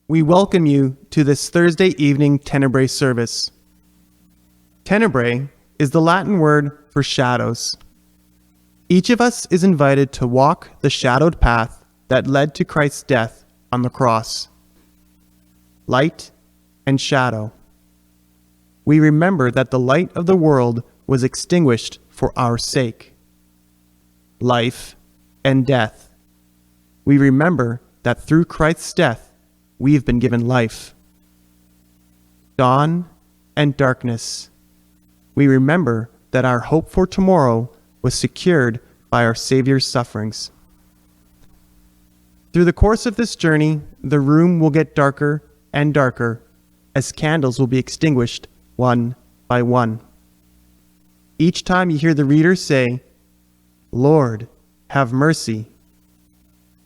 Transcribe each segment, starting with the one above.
We welcome you to this Thursday evening Tenebrae service. Tenebrae is the Latin word for shadows. Each of us is invited to walk the shadowed path that led to Christ's death on the cross. Light and shadow. We remember that the light of the world was extinguished for our sake. Life and death. We remember that through Christ's death, we've been given life. Dawn and darkness. We remember that our hope for tomorrow was secured by our Savior's sufferings. Through the course of this journey, the room will get darker and darker as candles will be extinguished one by one. Each time you hear the reader say, "Lord, have mercy,"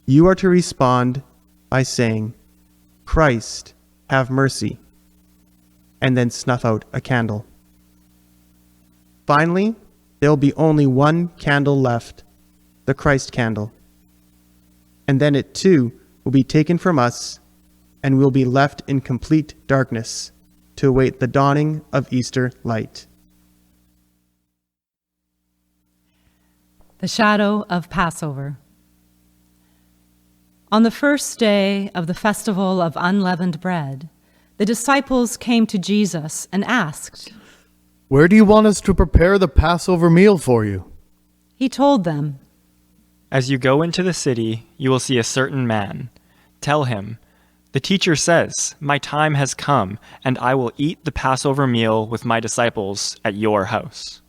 you are to respond by saying, "Christ, have mercy," and then snuff out a candle. Finally, there will be only one candle left, the Christ candle. And then it too will be taken from us, and we'll be left in complete darkness to await the dawning of Easter light. The shadow of Passover. On the first day of the festival of unleavened bread, the disciples came to Jesus and asked, "Where do you want us to prepare the Passover meal for you?" He told them, "As you go into the city, you will see a certain man. Tell him, 'The teacher says, my time has come, and I will eat the Passover meal with my disciples at your house.'"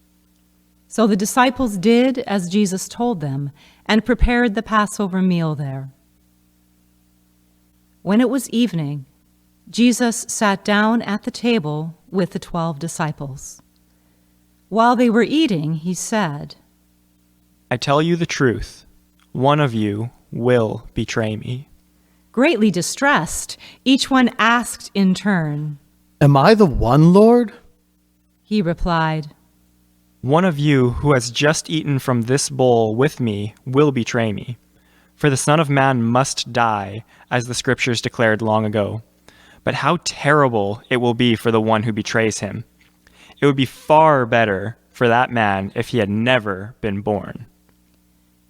So the disciples did as Jesus told them and prepared the Passover meal there. When it was evening, Jesus sat down at the table with the 12 disciples. While they were eating, he said, "I tell you the truth, one of you will betray me." Greatly distressed, each one asked in turn. "Am I the one, Lord?" He replied, "One of you who has just eaten from this bowl with me will betray me. For the Son of Man must die, as the Scriptures declared long ago. But how terrible it will be for the one who betrays him. It would be far better for that man if he had never been born."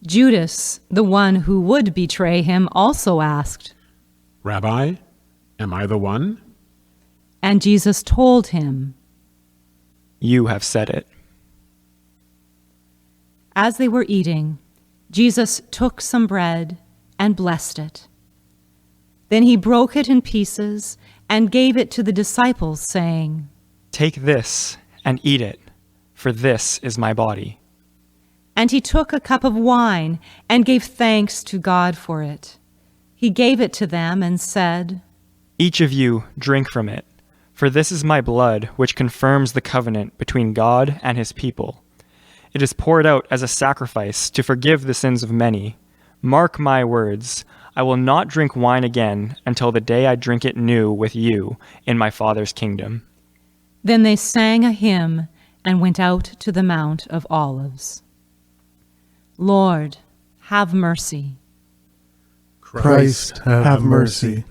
Judas, the one who would betray him, also asked, "Rabbi, am I the one?" and Jesus told him, "You have said it." As they were eating, Jesus took some bread and blessed it. Then he broke it in pieces and gave it to the disciples, saying, "Take this and eat it, for this is my body." And he took a cup of wine and gave thanks to God for it. He gave it to them and said, "Each of you drink from it, for this is my blood, which confirms the covenant between God and his people. It is poured out as a sacrifice to forgive the sins of many. Mark my words, I will not drink wine again until the day I drink it new with you in my Father's kingdom." Then they sang a hymn and went out to the Mount of Olives. Lord, have mercy. Christ, have mercy.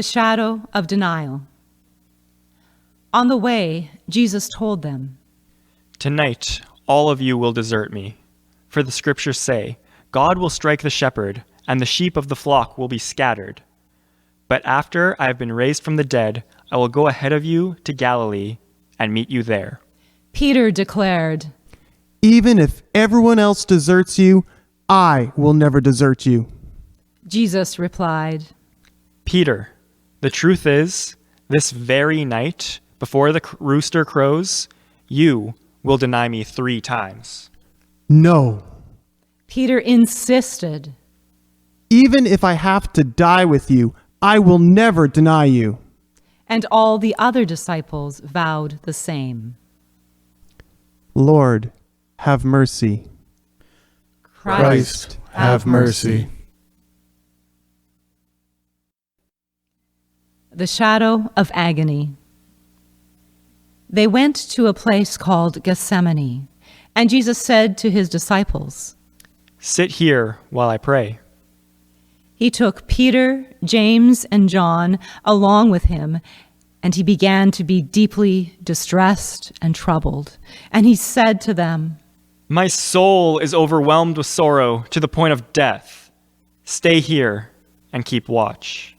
The shadow of denial. On the way, Jesus told them, Tonight, all of you will desert me. For the scriptures say, God will strike the shepherd, and the sheep of the flock will be scattered. But after I have been raised from the dead, I will go ahead of you to Galilee and meet you there. Peter declared, Even if everyone else deserts you, I will never desert you. Jesus replied, Peter, the truth is, this very night, before the rooster crows, you will deny me 3 times. No. Peter insisted, Even if I have to die with you, I will never deny you. and all the other disciples vowed the same. Lord, have mercy. Christ, have mercy. The shadow of agony. They went to a place called Gethsemane, and Jesus said to his disciples, Sit here while I pray. He took Peter, James, and John along with him, and he began to be deeply distressed and troubled. And he said to them, My soul is overwhelmed with sorrow to the point of death. Stay here and keep watch.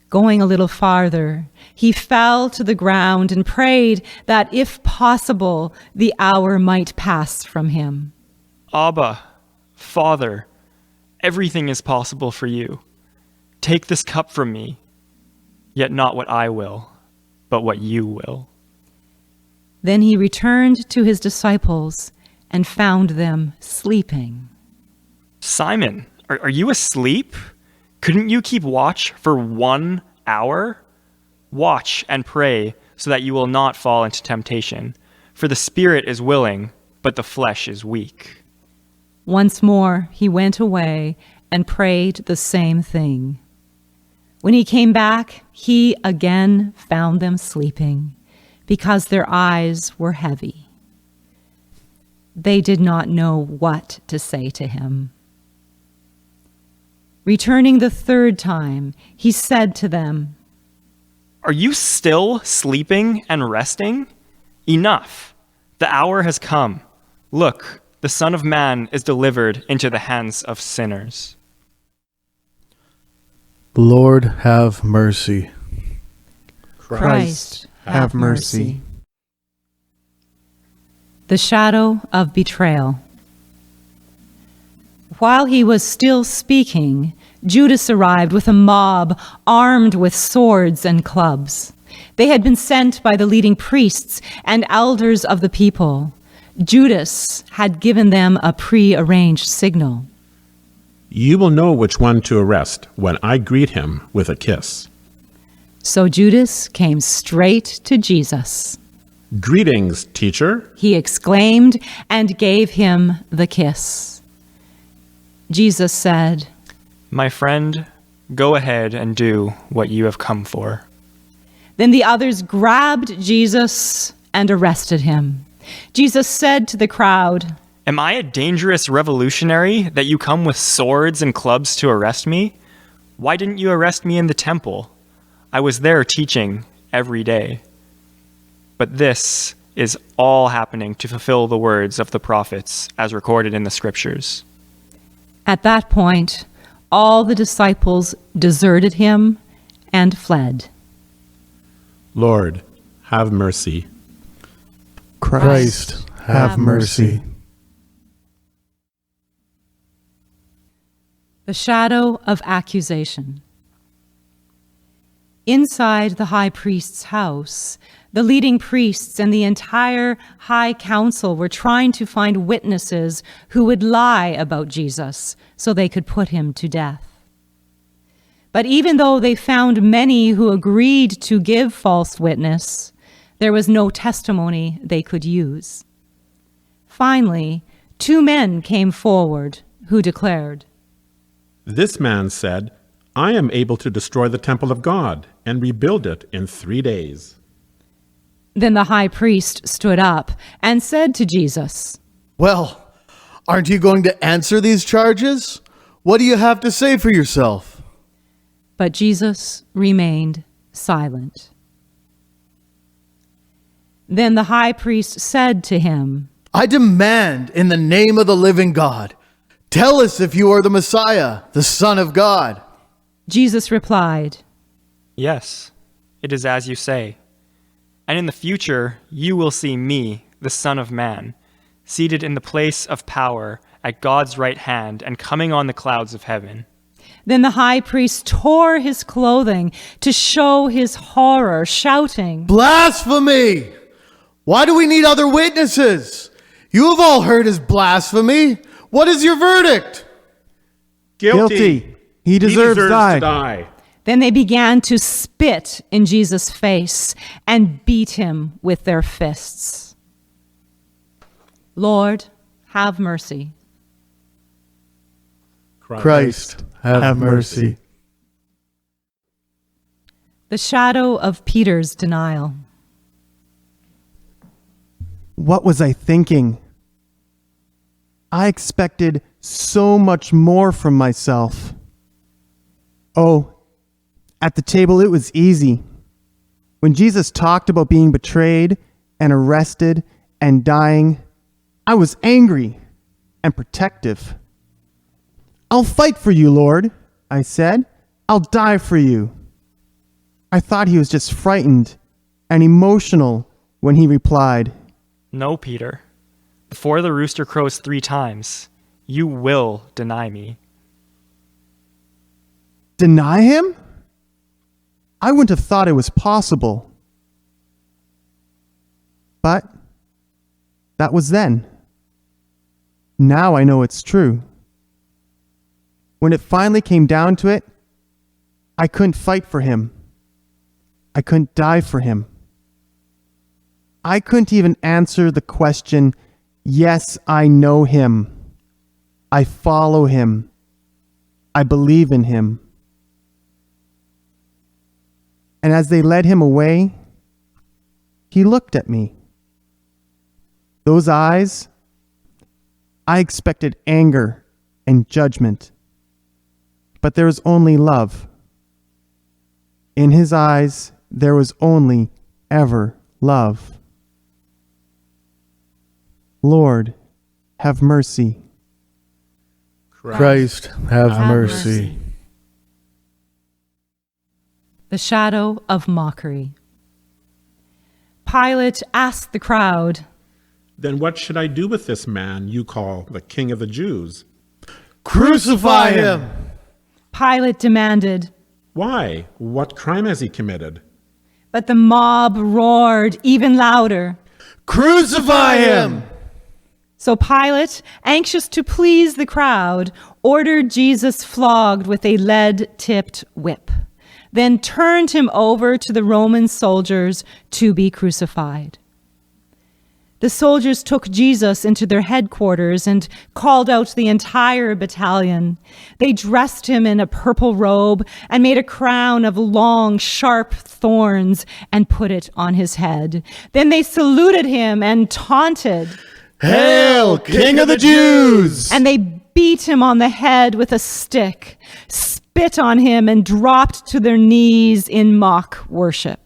Going a little farther, he fell to the ground and prayed that, if possible, the hour might pass from him. Abba, Father, everything is possible for you. Take this cup from me, yet not what I will, but what you will. Then he returned to his disciples and found them sleeping. Simon, are you asleep? Couldn't you keep watch for 1 hour? Watch and pray so that you will not fall into temptation. For the spirit is willing, but the flesh is weak. Once more he went away and prayed the same thing. When he came back, he again found them sleeping, because their eyes were heavy. They did not know what to say to him. Returning the 3rd time, he said to them, Are you still sleeping and resting? Enough. The hour has come. Look, the Son of Man is delivered into the hands of sinners. Lord, have mercy. Christ, have mercy. The shadow of betrayal. While he was still speaking, Judas arrived with a mob armed with swords and clubs. They had been sent by the leading priests and elders of the people. Judas had given them a pre-arranged signal. You will know which one to arrest when I greet him with a kiss. So Judas came straight to Jesus. Greetings, teacher. He exclaimed and gave him the kiss. Jesus said, My friend, go ahead and do what you have come for. Then the others grabbed Jesus and arrested him. Jesus said to the crowd, Am I a dangerous revolutionary that you come with swords and clubs to arrest me? Why didn't you arrest me in the temple? I was there teaching every day. But this is all happening to fulfill the words of the prophets as recorded in the scriptures. At that point, all the disciples deserted him and fled. Lord, have mercy. Christ, have mercy. The shadow of accusation. Inside the high priest's house, the leading priests and the entire high council were trying to find witnesses who would lie about Jesus so they could put him to death. But even though they found many who agreed to give false witness, there was no testimony they could use. Finally, 2 men came forward who declared, This man said, I am able to destroy the temple of God and rebuild it in 3 days. Then the high priest stood up and said to Jesus, Well, aren't you going to answer these charges? What do you have to say for yourself? But Jesus remained silent. Then the high priest said to him, I demand in the name of the living God, tell us if you are the Messiah, the Son of God. Jesus replied, Yes, it is as you say. And in the future you will see me, the Son of Man, seated in the place of power at God's right hand and coming on the clouds of heaven. Then the high priest tore his clothing to show his horror, shouting, Blasphemy! Why do we need other witnesses? You have all heard his blasphemy. What is your verdict? Guilty. He deserves to die. die. Then they began to spit in Jesus' face and beat him with their fists. Lord, have mercy. Christ, have mercy. The shadow of Peter's denial. What was I thinking? I expected so much more from myself. Oh, at the table it was easy. When Jesus talked about being betrayed and arrested and dying, I was angry and protective. I'll fight for you, Lord, I said. I'll die for you. I thought he was just frightened and emotional when he replied, No, Peter. Before the rooster crows 3 times, you will deny me. Deny him? I wouldn't have thought it was possible. But that was then. Now I know it's true. When it finally came down to it, I couldn't fight for him. I couldn't die for him. I couldn't even answer the question, yes, I know him. I follow him. I believe in him. And as they led him away, he looked at me. Those eyes, I expected anger and judgment. But there was only love. In his eyes, there was only ever love. Lord, have mercy. Christ, have Have mercy. The shadow of mockery. Pilate asked the crowd, Then what should I do with this man you call the King of the Jews? Crucify him! Pilate demanded, Why? What crime has he committed? but the mob roared even louder. Crucify him! So Pilate, anxious to please the crowd, ordered Jesus flogged with a lead-tipped whip, then turned him over to the Roman soldiers to be crucified. The soldiers took Jesus into their headquarters and called out the entire battalion. They dressed him in a purple robe and made a crown of long, sharp thorns and put it on his head. Then they saluted him and taunted. Hail, King of the Jews! And they beat him on the head with a stick, spit on him, and dropped to their knees in mock worship.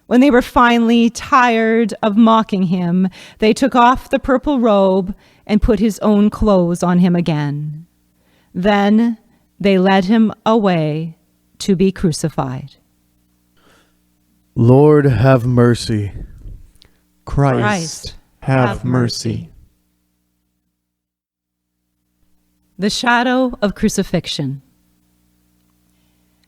When they were finally tired of mocking him, they took off the purple robe and put his own clothes on him again. Then they led him away to be crucified. Lord, have mercy. Christ, have mercy. The shadow of crucifixion.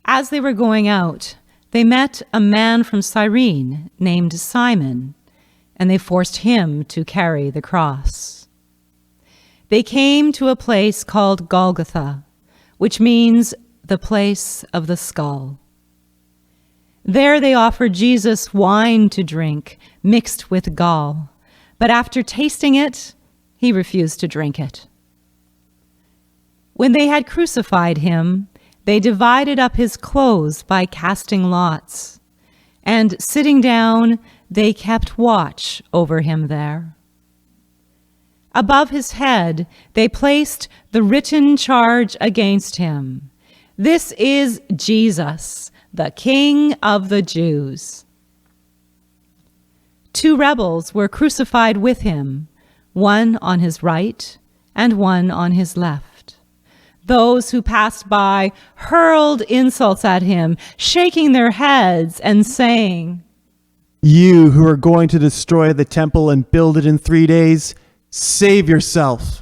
As they were going out, they met a man from Cyrene named Simon, and they forced him to carry the cross. They came to a place called Golgotha, which means the place of the skull. There they offered Jesus wine to drink, mixed with gall, but after tasting it, he refused to drink it. When they had crucified him, they divided up his clothes by casting lots, and sitting down, they kept watch over him there. Above his head, they placed the written charge against him. This is Jesus, the King of the Jews." 2 rebels were crucified with him, one on his right and one on his left. Those who passed by hurled insults at him, shaking their heads and saying, "You who are going to destroy the temple and build it in 3 days, save yourself.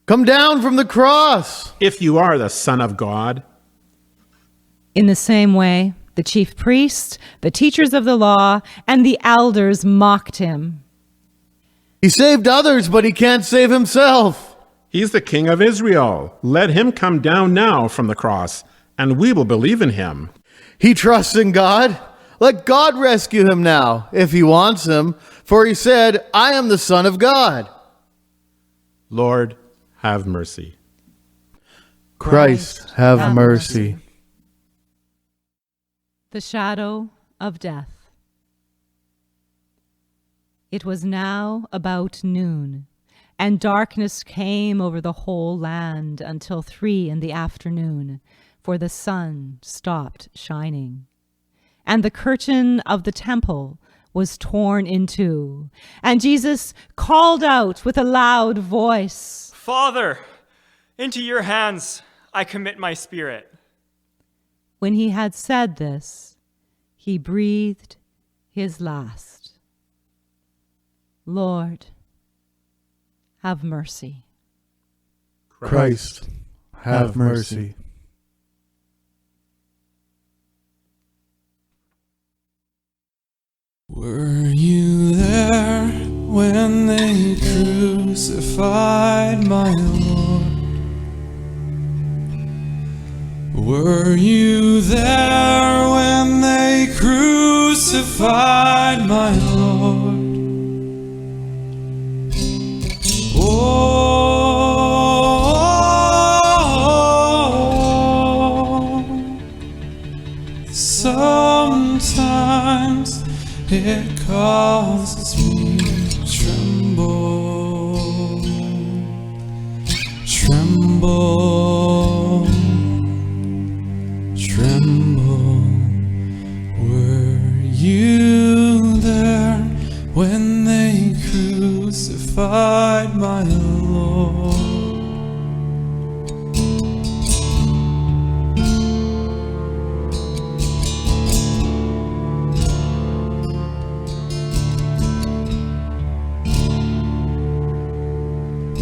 Come down from the cross. If you are the Son of God." In the same way, the chief priests, the teachers of the law, and the elders mocked him. He saved others, but he can't save himself. He's the King of Israel. Let him come down now from the cross, and we will believe in him. He trusts in God. Let God rescue him now, if he wants him, for he said, "I am the Son of God." Lord, have mercy. Christ, have mercy. The shadow of death. It was now about noon, and darkness came over the whole land until 3 p.m, for the sun stopped shining. And the curtain of the temple was torn in two, and Jesus called out with a loud voice, "Father, into your hands I commit my spirit." When he had said this, he breathed his last. Lord, have mercy. Christ, have mercy. Were you there when they crucified my Lord? Were you there when they crucified my Lord? Oh, sometimes it causes me to tremble, tremble, tremble. Were you there when they crucified my Lord?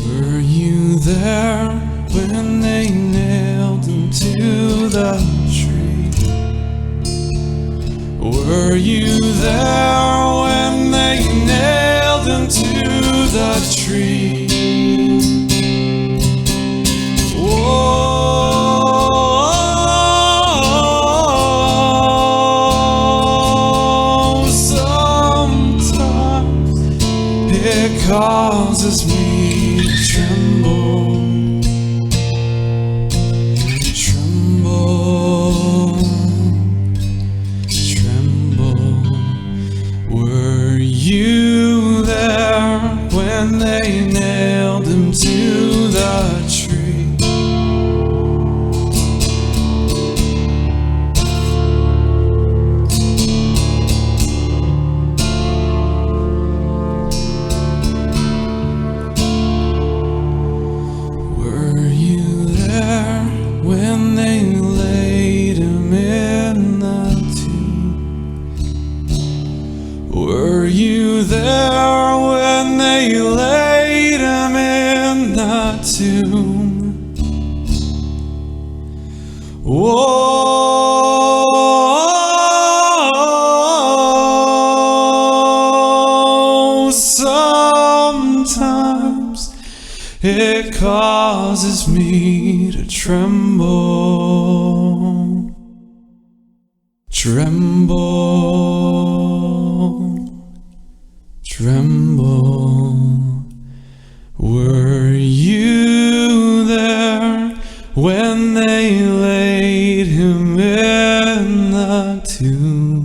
Were you there when they nailed him to the tree? Were you there when they nailed him to the tree? Oh, sometimes it causes me to tremble, tremble, tremble. Were you there when they nailed him to the tree? Were you there when they laid him in the tomb? Were you there when they laid him in the tomb? Oh, sometimes it causes me to tremble, tremble, tremble. Were you there when they laid him in the tomb?